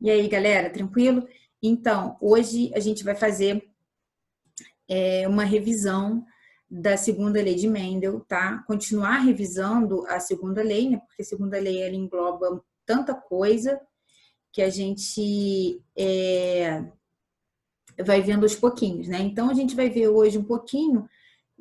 E aí, galera, tranquilo? Então, hoje a gente vai fazer uma revisão da segunda lei de Mendel, tá? Continuar revisando a segunda lei, né? Porque a segunda lei, ela engloba tanta coisa que a gente vai vendo aos pouquinhos, né? Então, a gente vai ver hoje um pouquinho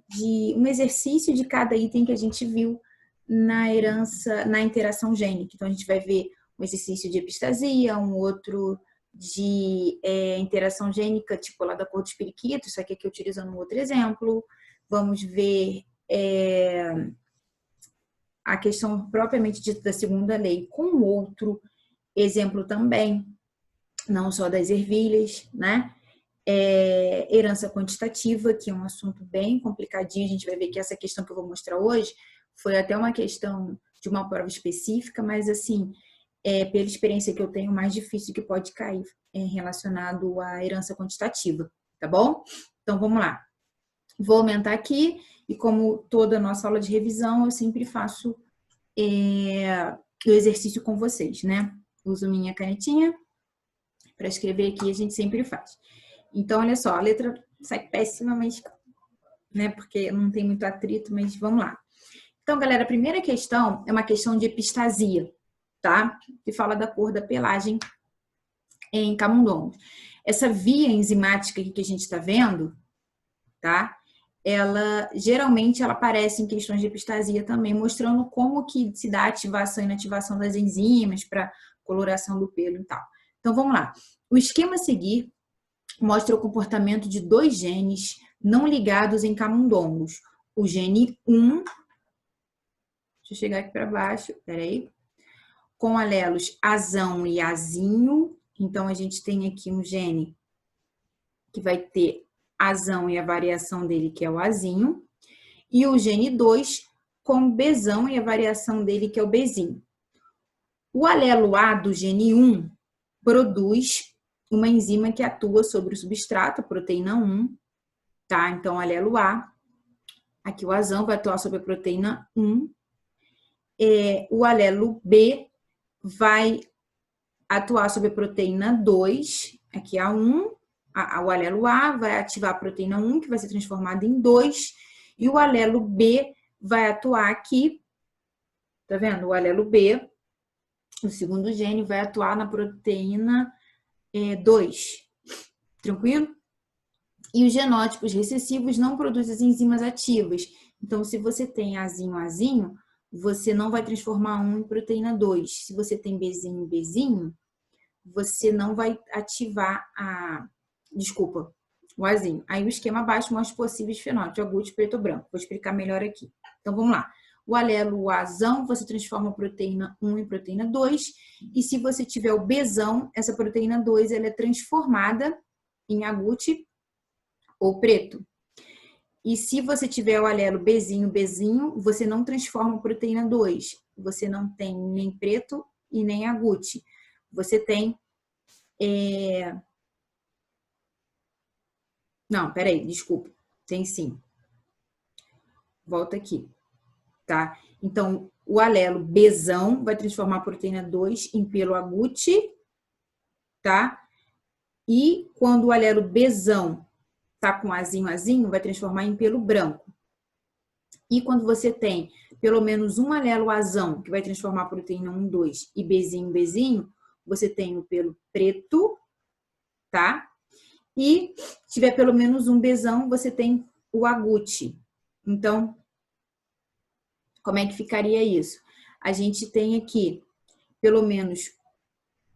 de um exercício de cada item que a gente viu na herança, na interação gênica. Então, a gente vai ver um exercício de epistasia, um outro de interação gênica, tipo lá da cor dos periquitos, isso aqui utilizando um outro exemplo. Vamos ver a questão propriamente dita da segunda lei com outro exemplo também, não só das ervilhas, né? Herança quantitativa, que é um assunto bem complicadinho. A gente vai ver que essa questão que eu vou mostrar hoje foi até uma questão de uma prova específica, mas assim, pela experiência que eu tenho, mais difícil que pode cair relacionado à herança quantitativa, tá bom? Então, vamos lá. Vou aumentar aqui, e como toda a nossa aula de revisão, eu sempre faço o exercício com vocês, né? Uso minha canetinha para escrever aqui, a gente sempre faz. Então, olha só, a letra sai péssima, mas, né, porque não tem muito atrito, mas vamos lá. Então, galera, a primeira questão é uma questão de epistasia, tá? Que fala da cor da pelagem em camundongos. Essa via enzimática aqui que a gente está vendo, tá? Geralmente ela aparece em questões de epistasia também, mostrando como que se dá a ativação e inativação das enzimas para coloração do pelo e tal. Então, vamos lá. O esquema a seguir mostra o comportamento de dois genes não ligados em camundongos. O gene 1, deixa eu chegar aqui para baixo, peraí, com alelos azão e azinho. Então, a gente tem aqui um gene que vai ter azão e a variação dele, que é o azinho. E o gene 2 com bezão e a variação dele, que é o bezinho. O alelo A do gene 1 produz uma enzima que atua sobre o substrato, a proteína 1, tá? Então, alelo A, aqui o azão vai atuar sobre a proteína 1. O alelo B vai atuar sobre a proteína 2, aqui a 1. O alelo A vai ativar a proteína 1, que vai ser transformada em 2. E o alelo B vai atuar aqui, tá vendo? O alelo B, o segundo gene, vai atuar na proteína 2. Tranquilo? E os genótipos recessivos não produzem as enzimas ativas. Então, se você tem azinho, você não vai transformar 1 em proteína 2. Se você tem bezinho, você não vai ativar o azinho. Aí o esquema abaixo mostra possíveis fenótipos, agudo, preto ou branco. Vou explicar melhor aqui. Então, vamos lá. O alelo azão, você transforma a proteína 1 em proteína 2. E se você tiver o bezão, essa proteína 2 ela é transformada em agude ou preto. E se você tiver o alelo bezinho, você não transforma a proteína 2. Você não tem nem preto e nem agude. Você tem... Não, peraí, desculpa. Tem sim. Volta aqui, tá? Então, o alelo bezão vai transformar a proteína 2 em pelo agude, tá? E quando o alelo bezão tá com azinho, vai transformar em pelo branco. E quando você tem pelo menos um alelo azão, que vai transformar a proteína 1, 2 e bezinho, você tem o pelo preto, tá? E se tiver pelo menos um bezão, você tem o agude. Então, como é que ficaria isso? A gente tem aqui pelo menos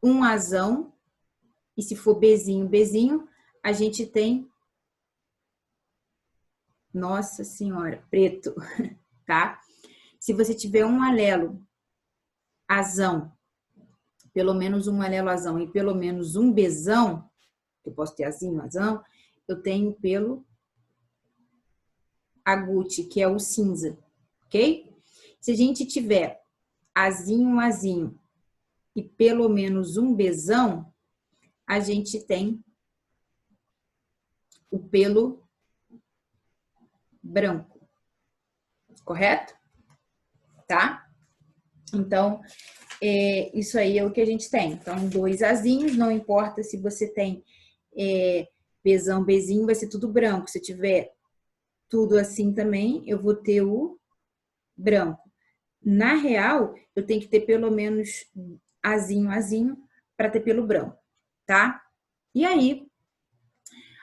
um azão, e se for bezinho, a gente tem, nossa senhora, preto, tá? Se você tiver um alelo azão, pelo menos um alelo azão e pelo menos um bezão, eu posso ter azinho, azão, eu tenho pelo agude, que é o cinza, ok? Se a gente tiver azinho e pelo menos um bezão, a gente tem o pelo branco, correto? Tá? Então, isso aí é o que a gente tem. Então, 2 Azinhos, não importa se você tem Bzão, Bzinho, vai ser tudo branco. Se tiver tudo assim também, eu vou ter o branco. Na real, eu tenho que ter pelo menos Azinho, Azinho, para ter pelo branco, tá? E aí,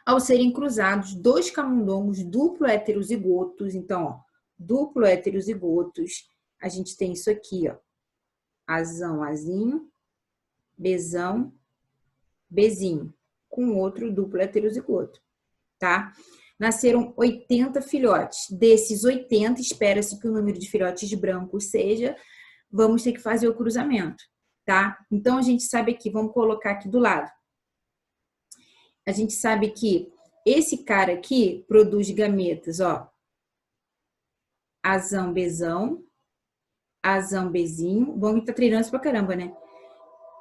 ao serem cruzados 2 camundongos duplo heterozigotos, então, ó, duplo heterozigotos, a gente tem isso aqui, ó, Azão, Azinho, Bzão, Bzinho, com outro duplo heterozigoto, tá? Nasceram 80 filhotes. Desses 80, espera-se que o número de filhotes brancos seja, vamos ter que fazer o cruzamento, tá? Então, a gente sabe aqui, vamos colocar aqui do lado. A gente sabe que esse cara aqui produz gametas, ó. Azão, Bzão, Azão, Bzinho. Bom, tá treinando isso pra caramba, né?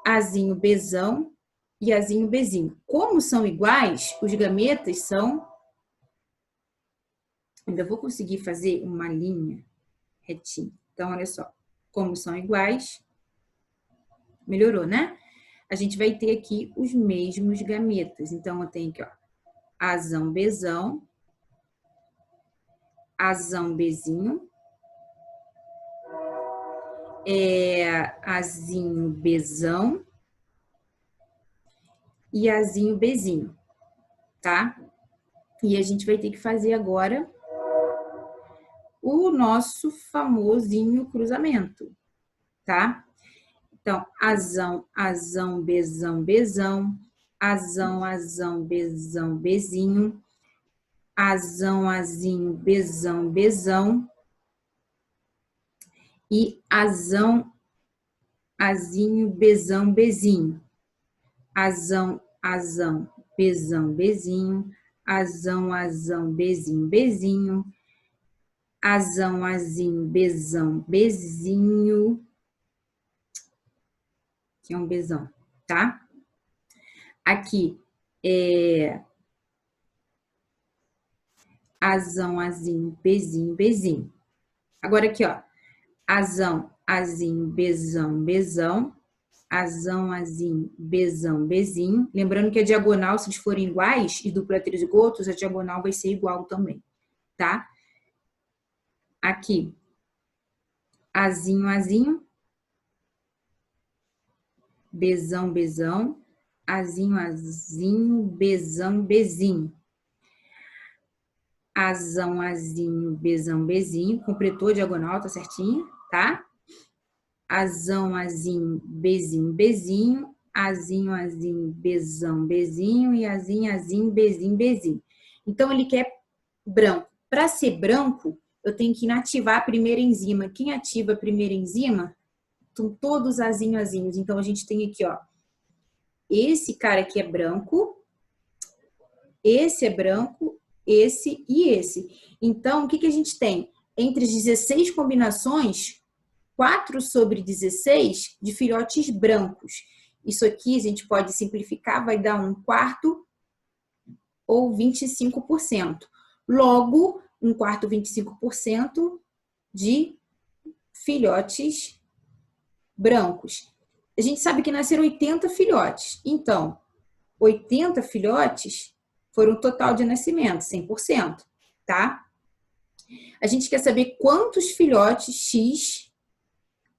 Azinho, Bzão e Azinho, Bzinho. Como são iguais, os gametas são... Ainda vou conseguir fazer uma linha retinha. Então, olha só. Como são iguais, melhorou, né? A gente vai ter aqui os mesmos gametas. Então, eu tenho aqui, ó, Azão, Bzão, Azão, Bzinho, Azinho, Bzão e Azinho, Bzinho, tá? E a gente vai ter que fazer agora o nosso famosinho cruzamento, tá? Então, Azão, Azão, Bzão, Bzão, Azão, Azão, Bzão, Bzinho, Azão, Azinho, Bzão, Bzão e Azão, Azinho, Bzão, Bzinho. Azão, Azão, Bzão, Bzinho, Azão, Azão, Bzinho, Bzinho, Azão, Azinho, Bzão, Bzinho, que é um Bzão, tá? Aqui Azão, Azinho, Bzinho, Bzinho. Agora aqui, ó, Azão, Azinho, Bzão, Bzão, Azão, Azinho, Bzão, Bzinho. Lembrando que a diagonal, se eles forem iguais e duplo heterozigotos, a diagonal vai ser igual também, tá? Aqui, Azinho, Azinho, Bzão, Bzão, Azinho, Azinho, Bzão, Bzinho. Azão, Azinho, Bzão, Bzinho. Completou a diagonal, tá certinho, tá? Azão, Azinho, Bzinho, Bzinho. Azinho, Azinho, Bzão, Bzinho. E Azinho, Azinho, Bzinho, Bzinho. Então, ele quer branco. Para ser branco, eu tenho que inativar a primeira enzima. Quem ativa a primeira enzima? São todos azinho, azinhos. Então, a gente tem aqui, ó. Esse cara aqui é branco. Esse é branco. Esse e esse. Então, o que a gente tem? Entre as 16 combinações, 4 sobre 16 de filhotes brancos. Isso aqui a gente pode simplificar, vai dar 1/4 ou 25%. Logo, 1/4, 25% de filhotes brancos. A gente sabe que nasceram 80 filhotes. Então, 80 filhotes foram o total de nascimento, 100%, tá? A gente quer saber quantos filhotes X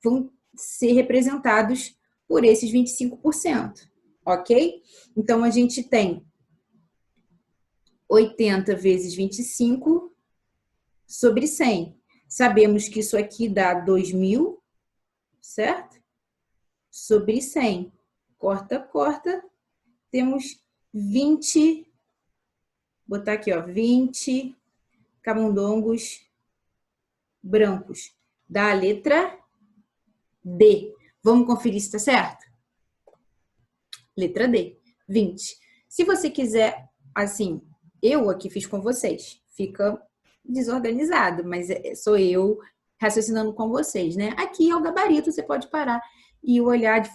vão ser representados por esses 25%, ok? Então, a gente tem 80 vezes 25 sobre 100. Sabemos que isso aqui dá 2.000, certo? Sobre 100. Corta, corta. Temos 20, botar aqui, ó, 20 camundongos brancos. Da letra D. Vamos conferir se está certo? Letra D, 20. Se você quiser, assim, eu aqui fiz com vocês. Fica desorganizado, mas sou eu raciocinando com vocês, né? Aqui é o gabarito, você pode parar e olhar de